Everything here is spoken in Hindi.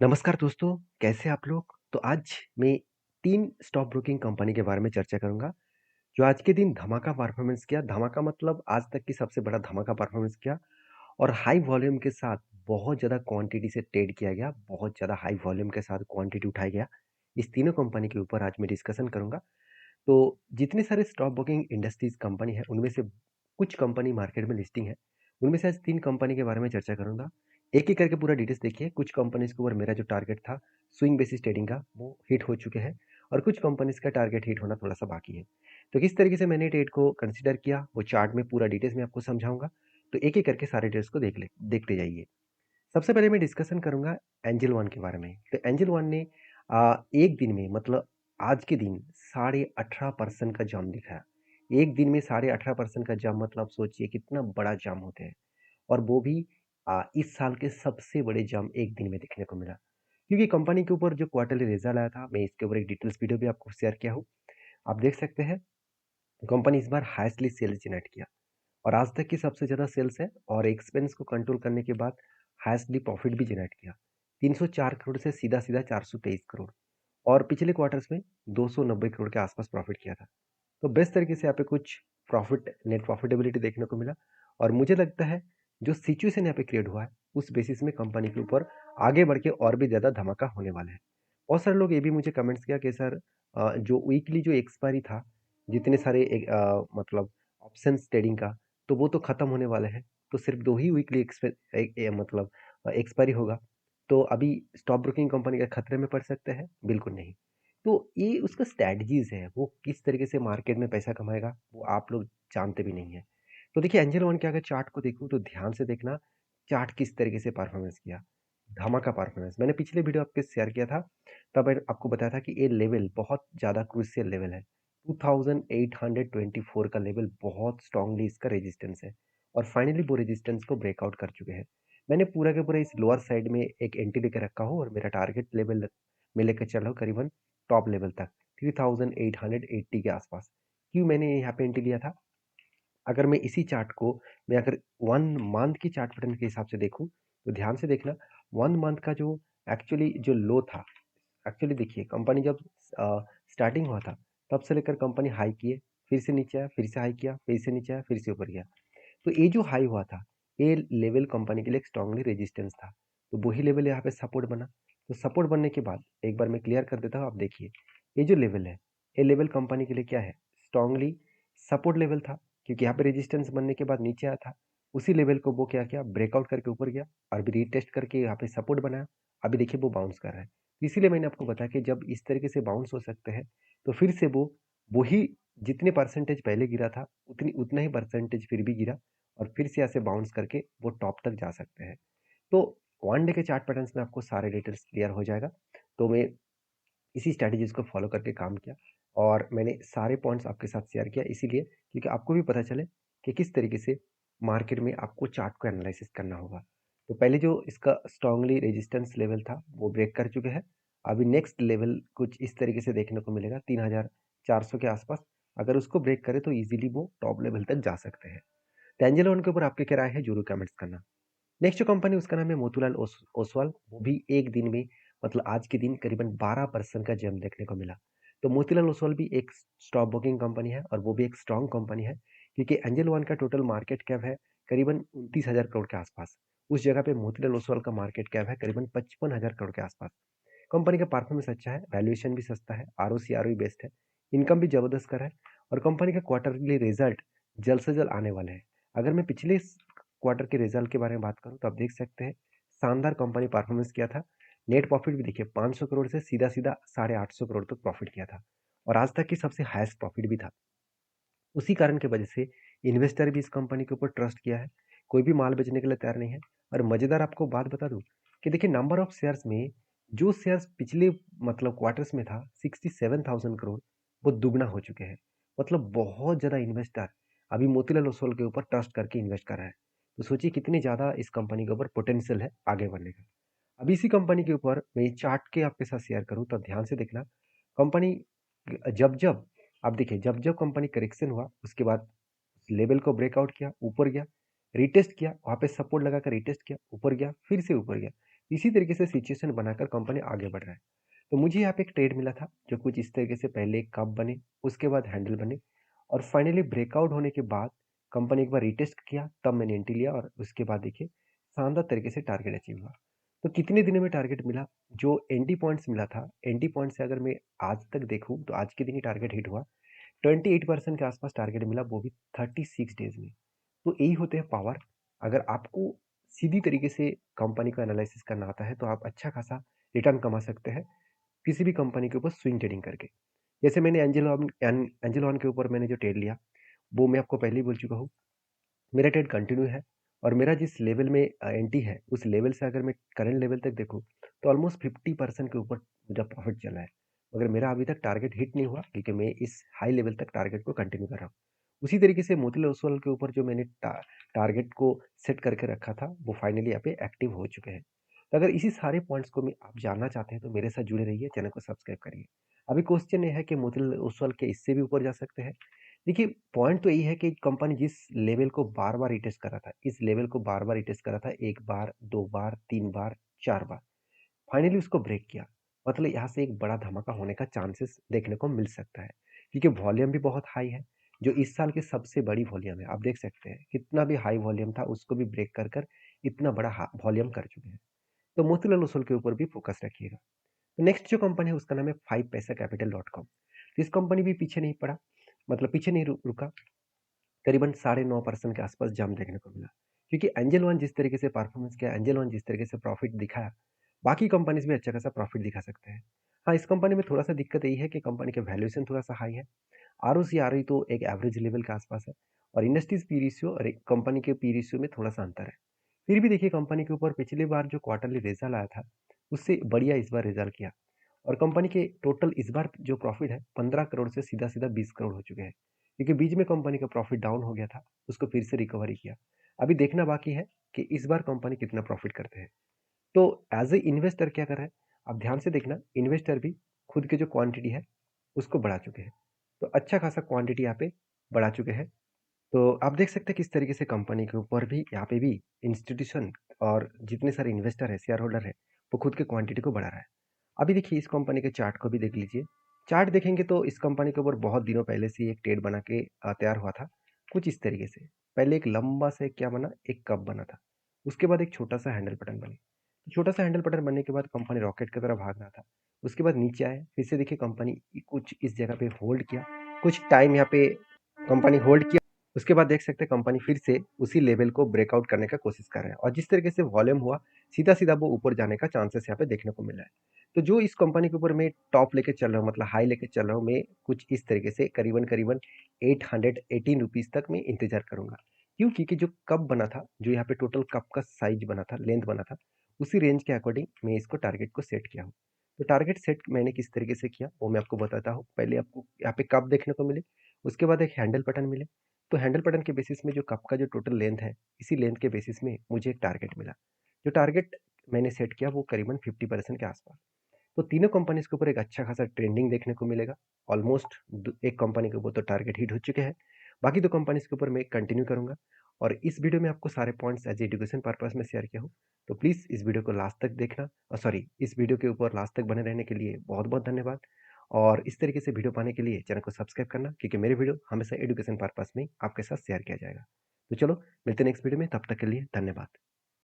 नमस्कार दोस्तों, कैसे आप लोग? तो आज मैं 3 स्टॉक ब्रोकिंग कंपनी के बारे में चर्चा करूँगा, जो आज के दिन धमाका परफॉर्मेंस किया। धमाका मतलब आज तक की सबसे बड़ा धमाका परफॉर्मेंस किया और हाई वॉल्यूम के साथ बहुत ज़्यादा क्वांटिटी से ट्रेड किया गया, बहुत ज़्यादा हाई वॉल्यूम के साथ क्वांटिटी उठाया गया। इस तीनों कंपनी के ऊपर आज मैं डिस्कशन करूँगा। तो जितने सारे स्टॉक ब्रोकिंग इंडस्ट्रीज कंपनी है, उनमें से कुछ कंपनी मार्केट में लिस्टिंग है। उनमें से आज 3 कंपनी के बारे में चर्चा करूँगा। एक-एक करके पूरा डिटेल्स देखिए। कुछ कंपनीज़ के ऊपर मेरा जो टारगेट था स्विंग बेसिस ट्रेडिंग का, वो हिट हो चुके हैं और कुछ कंपनीज़ का टारगेट हिट होना थोड़ा-सा बाकी है। तो किस तरीके से मैंने ट्रेड को कंसीडर किया, वो चार्ट में पूरा डिटेल्स में आपको समझाऊँगा। तो एक-एक करके सारे डिटेल्स को देखते जाइए। सबसे पहले मैं डिस्कशन करूँगा एंजल वन के बारे में। तो एंजल वन ने एक दिन में मतलब आज के दिन 18.5% का जंप दिखाया। एक दिन में 18.5% का जंप मतलब सोचिए कितना बड़ा जंप होते हैं और वो भी इस साल के सबसे बड़े जंप एक दिन में देखने को मिला। क्योंकि कंपनी के ऊपर जो क्वार्टरली रिजल्ट आया था, मैं इसके ऊपर एक डिटेल्स वीडियो भी आपको शेयर किया हूँ। आप देख सकते हैं, कंपनी इस बार हाईएस्टली सेल्स जनरेट किया और आज तक की सबसे ज़्यादा सेल्स है और एक्सपेंस को कंट्रोल करने के बाद हाईएस्टली प्रॉफिट भी जनरेट किया। 304 करोड़ से सीधा-सीधा 423 करोड़ और पिछले क्वार्टर्स में 290 करोड़ के आसपास प्रॉफिट किया था। तो बेस्ट तरीके से यहाँ पे कुछ प्रॉफिट नेट प्रॉफिटेबिलिटी देखने को मिला और मुझे लगता है जो सिचुएशन यहाँ पे क्रिएट हुआ है, उस बेसिस में कंपनी के ऊपर आगे बढ़ के और भी ज़्यादा धमाका होने वाला है। बहुत सारे लोग ये भी मुझे कमेंट्स किया कि सर जो वीकली जो एक्सपायरी था, जितने सारे मतलब ऑप्शंस ट्रेडिंग का, तो वो तो खत्म होने वाला है। तो सिर्फ 2 ही वीकली मतलब एक्सपायरी होगा। तो अभी स्टॉक ब्रोकिंग कंपनी क्या खतरे में पड़ सकते हैं? बिल्कुल नहीं। तो ये उसका स्ट्रैटेजीज़ है, वो किस तरीके से मार्केट में पैसा कमाएगा, वो आप लोग जानते भी नहीं हैं। तो देखिए एंजल वन के अगर चार्ट को देखूँ तो ध्यान से देखना, चार्ट किस तरीके से परफॉर्मेंस किया। धमाका परफॉर्मेंस मैंने पिछले वीडियो आपके शेयर किया था, तब मैंने आपको बताया था कि ये लेवल बहुत ज़्यादा क्रूशियल लेवल है। 2824 का लेवल बहुत स्ट्रांगली इसका रेजिस्टेंस है और फाइनली वो रेजिस्टेंस को ब्रेकआउट कर चुके हैं। मैंने पूरा के पूरा इस लोअर साइड में एक एंट्री लेके रखा हूँ और मेरा टारगेट लेवल में लेकर चल रहा हूँ करीबन टॉप लेवल तक 3880 के आसपास। क्यों मैंने यहाँ पे एंट्री लिया था? अगर मैं इसी चार्ट को मैं अगर 1 मंथ की चार्ट पैटर्न के हिसाब से देखूँ, तो ध्यान से देखना 1 मंथ का जो एक्चुअली जो लो था, एक्चुअली देखिए कंपनी जब स्टार्टिंग हुआ था, तब से लेकर कंपनी हाई किए, फिर से नीचे आया, फिर से हाई किया, फिर से नीचे आया, फिर से ऊपर गया। तो ये जो हाई हुआ था, ये लेवल कंपनी के लिए एक स्ट्रांगली रेजिस्टेंस था। तो वही लेवल यहाँ पे सपोर्ट बना। तो सपोर्ट बनने के बाद एक बार मैं क्लियर कर देता हूँ, आप देखिए। ये जो लेवल है, ये लेवल कंपनी के लिए क्या है? स्ट्रांगली सपोर्ट लेवल था, क्योंकि यहाँ पे रेजिस्टेंस बनने के बाद नीचे आया था। उसी लेवल को वो क्या किया? ब्रेकआउट करके ऊपर गया और अभी रीटेस्ट करके यहाँ पे सपोर्ट बनाया। अभी देखिए वो बाउंस कर रहा है। तो इसीलिए मैंने आपको बताया कि जब इस तरीके से बाउंस हो सकते हैं, तो फिर से वो वही जितने परसेंटेज पहले गिरा था, उतना ही परसेंटेज फिर भी गिरा और फिर से ऐसे बाउंस करके वो टॉप तक जा सकते हैं। तो 1 डे के चार्ट पैटर्न्स में आपको सारे डिटेल्स क्लियर हो जाएगा। तो मैं इसी स्ट्रैटेजीज़ को फॉलो करके काम किया और मैंने सारे पॉइंट्स आपके साथ शेयर किया इसीलिए क्योंकि आपको भी पता चले कि किस तरीके से मार्केट में आपको चार्ट को एनालिसिस करना होगा। तो पहले जो इसका स्ट्रांगली रेजिस्टेंस लेवल था, वो ब्रेक कर चुके हैं। अभी नेक्स्ट लेवल कुछ इस तरीके से देखने को मिलेगा 3400 के आसपास। अगर उसको ब्रेक करे तो ईज़िली वो टॉप लेवल तक जा सकते हैं। एंजल वन के ऊपर आपकी क्या राय है ज़रूर कमेंट्स करना। नेक्स्ट जो कंपनी उसका नाम है मोतीलाल ओसवाल, वो भी एक दिन में मतलब आज के दिन करीबन 12% का जंप देखने को मिला। तो मोतीलाल ओसवाल भी एक स्टॉक ब्रोकिंग कंपनी है और वो भी एक स्ट्रॉन्ग कंपनी है क्योंकि एंजल वन का टोटल मार्केट कैप है करीबन 29,000 करोड़ के आसपास। उस जगह पे मोतीलाल ओसवाल का मार्केट कैप है करीबन 55,000 करोड़ के आसपास। कंपनी का परफॉर्मेंस अच्छा है, वैल्यूएशन भी सस्ता है, आरओसी आरओई बेस्ट है, इनकम भी जबरदस्त कर है और कंपनी का क्वार्टरली रिजल्ट जल्द से जल्द आने वाले हैं। अगर मैं पिछले क्वार्टर के रिजल्ट के बारे में बात करूं तो आप देख सकते हैं शानदार कंपनी परफॉर्मेंस किया था। नेट प्रॉफिट भी देखिए 500 करोड़ से सीधा सीधा 850 करोड़ तक प्रॉफिट किया था और आज तक की सबसे हाईएस्ट प्रॉफिट भी था। उसी कारण की वजह से इन्वेस्टर भी इस कंपनी के ऊपर ट्रस्ट किया है, कोई भी माल बेचने के लिए तैयार नहीं है। और मजेदार आपको बात बता दूं कि देखिए नंबर ऑफ शेयर्स में जो शेयर्स पिछले मतलब क्वार्टर्स में था 67,000 करोड़, वो दुगना हो चुके हैं। मतलब बहुत ज्यादा इन्वेस्टर अभी मोतीलाल ओसवाल के ऊपर ट्रस्ट करके इन्वेस्ट कर रहा है। तो सोचिए कितनी ज्यादा इस कंपनी के ऊपर पोटेंशियल है आगे बढ़ने का। अब इसी कंपनी के ऊपर मैं चार्ट के आपके साथ शेयर करूं तो ध्यान से देखना। कंपनी जब जब आप देखिए जब जब कंपनी करेक्शन हुआ उसके बाद लेवल को ब्रेकआउट किया, ऊपर गया, रीटेस्ट किया, वहां पे सपोर्ट लगाकर रीटेस्ट किया, ऊपर गया, फिर से ऊपर गया। इसी तरीके से सिचुएशन बनाकर कंपनी आगे बढ़ रहा है। तो मुझे यहाँ पे एक ट्रेड मिला था जो कुछ इस तरीके से पहले एक कप बने, उसके बाद हैंडल बने और फाइनली ब्रेकआउट होने के बाद कंपनी एक बार रीटेस्ट किया, तब मैंने एंट्री लिया और उसके बाद देखिए शानदार तरीके से टारगेट अचीव हुआ। तो कितने दिनों में टारगेट मिला? जो एंट्री पॉइंट्स मिला था, एंट्री पॉइंट से अगर मैं आज तक देखूँ तो आज के दिन ही टारगेट हिट हुआ। 28% के आसपास टारगेट मिला, वो भी 36 डेज में। तो यही होते हैं पावर। अगर आपको सीधी तरीके से कंपनी का एनालिसिस करना आता है तो आप अच्छा खासा रिटर्न कमा सकते हैं किसी भी कंपनी के ऊपर स्विंग ट्रेडिंग करके। जैसे मैंने एंजल वन के ऊपर मैंने जो ट्रेड लिया, वो मैं आपको पहले ही बोल चुका हूँ। मेरा ट्रेड कंटिन्यू है और मेरा जिस लेवल में एंट्री है, उस लेवल से अगर मैं करंट लेवल तक देखूँ तो ऑलमोस्ट 50% के ऊपर मुझे प्रॉफिट चला है। मगर मेरा अभी तक टारगेट हिट नहीं हुआ क्योंकि मैं इस हाई लेवल तक टारगेट को कंटिन्यू कर रहा हूँ। उसी तरीके से मोतीलाल ओसवाल के ऊपर जो मैंने टारगेट को सेट करके रखा था, वो फाइनली यहाँ पे एक्टिव हो चुके हैं। तो अगर इसी सारे पॉइंट्स को आप जानना चाहते हैं तो मेरे साथ जुड़े रहिए, चैनल को सब्सक्राइब करिए। अभी क्वेश्चन ये है कि मोतीलाल ओसवाल के इससे भी ऊपर जा सकते हैं। देखिए, पॉइंट तो यही है कि कंपनी जिस लेवल को बार-बार रीटेस्ट कर रहा था, इस लेवल को बार-बार रीटेस्ट कर रहा था, 1 बार, 2 बार, 3 बार, 4 बार। फाइनली उसको ब्रेक किया। मतलब यहाँ से एक बड़ा धमाका होने का चांसेस देखने को मिल सकता है, क्योंकि वॉल्यूम भी बहुत हाई है, जो इस साल की सबसे बड़ी वॉल्यूम है। आप देख सकते हैं, कितना भी हाई वॉल्यूम था, उसको भी ब्रेक कर कर इतना बड़ा वॉल्यूम कर चुके हैं। तो मोतीलाल ओसवाल के ऊपर भी फोकस रखिएगा। तो नेक्स्ट जो कंपनी है, उसका नाम है 5पैसा कैपिटल.com। इस कंपनी भी पीछे नहीं पड़ा, मतलब पीछे नहीं रुका। करीबन 9.5% के आसपास जंप देखने को मिला, क्योंकि एंजल वन जिस तरीके से परफॉर्मेंस किया, एंजल वन जिस तरीके से प्रॉफिट दिखाया, बाकी कंपनीज भी अच्छा खासा प्रॉफिट दिखा सकते हैं। हाँ, इस कंपनी में थोड़ा सा दिक्कत यही है कि कंपनी का वैल्यूएशन थोड़ा सा हाई है। आर तो एक एवरेज लेवल के आसपास है और इंडस्ट्रीज पी रेशियो और एक कंपनी के पी रेशियो में थोड़ा सा अंतर है। फिर भी देखिए, कंपनी के ऊपर पिछली बार जो क्वार्टरली रिजल्ट आया था, उससे बढ़िया इस बार रिजल्ट किया और कंपनी के टोटल इस बार जो प्रॉफिट है 15 करोड़ से सीधा सीधा 20 करोड़ हो चुके हैं, क्योंकि बीच में कंपनी का प्रॉफिट डाउन हो गया था, उसको फिर से रिकवरी किया। अभी देखना बाकी है कि इस बार कंपनी कितना प्रॉफिट करते हैं। तो एज ए इन्वेस्टर क्या कर रहा है, आप ध्यान से देखना, इन्वेस्टर भी खुद की जो क्वांटिटी है उसको बढ़ा चुके हैं। तो अच्छा खासा क्वांटिटी यहाँ पे बढ़ा चुके हैं। तो आप देख सकते हैं किस तरीके से कंपनी के ऊपर भी यहाँ पे भी इंस्टीट्यूशन और जितने सारे इन्वेस्टर है, शेयर होल्डर है, वो खुद के क्वांटिटी को बढ़ा रहा है। अभी देखिए, इस कंपनी के चार्ट को भी देख लीजिए। चार्ट देखेंगे तो इस कंपनी के ऊपर बहुत दिनों पहले से ही एक ट्रेड बना के तैयार हुआ था, कुछ इस तरीके से। पहले एक लंबा सा क्या बना, एक कप बना था। उसके बाद एक छोटा सा हैंडल बटन बने। छोटा सा हैंडल बटन बनने के बाद कंपनी रॉकेट की तरह भाग रहा था। उसके बाद नीचे आए, फिर से देखिए कंपनी कुछ इस जगह पे होल्ड किया, कुछ टाइम यहाँ पे कंपनी होल्ड किया। उसके बाद देख सकते हैं कंपनी फिर से उसी लेवल को ब्रेकआउट करने का कोशिश कर रहा है और जिस तरीके से वॉल्यूम हुआ, सीधा सीधा वो ऊपर जाने का चांसेस यहाँ पे देखने को मिला है। तो जो इस कंपनी के ऊपर मैं टॉप लेके चल रहा हूँ, मतलब हाई लेके चल रहा हूँ, मैं कुछ इस तरीके से करीबन करीबन 818 रुपीज तक मैं इंतजार करूंगा। क्यों? क्योंकि जो कप बना था, जो यहाँ पे टोटल कप का साइज बना था, लेंथ बना था, उसी रेंज के अकॉर्डिंग मैं इसको टारगेट को सेट किया हूँ। तो टारगेट सेट मैंने किस तरीके से किया, वो मैं आपको बताता हूँ। पहले आपको यहाँ पे कप देखने को मिले, उसके बाद एक हैंडल बटन मिले। तो हैंडल बटन के बेसिस में जो कप का जो टोटल लेंथ है, इसी लेंथ के बेसिस में मुझे एक टारगेट मिला। जो टारगेट मैंने सेट किया वो करीबन 50% के आसपास। तो तीनों कंपनीज के ऊपर एक अच्छा खासा ट्रेंडिंग देखने को मिलेगा। ऑलमोस्ट एक कंपनी के ऊपर तो टारगेट हिट हो चुके हैं, बाकी दो कंपनीज के ऊपर मैं कंटिन्यू करूंगा। और इस वीडियो में आपको सारे पॉइंट्स एज एजुकेशन पर्पस में शेयर किया हूँ। तो प्लीज़ इस वीडियो को लास्ट तक देखना, सॉरी, इस वीडियो के ऊपर लास्ट तक बने रहने के लिए बहुत बहुत धन्यवाद। और इस तरीके से वीडियो पाने के लिए चैनल को सब्सक्राइब करना, क्योंकि मेरे वीडियो हमेशा एजुकेशन पर्पस में आपके साथ शेयर किया जाएगा। तो चलो, मिलते हैं नेक्स्ट वीडियो में, तब तक के लिए धन्यवाद।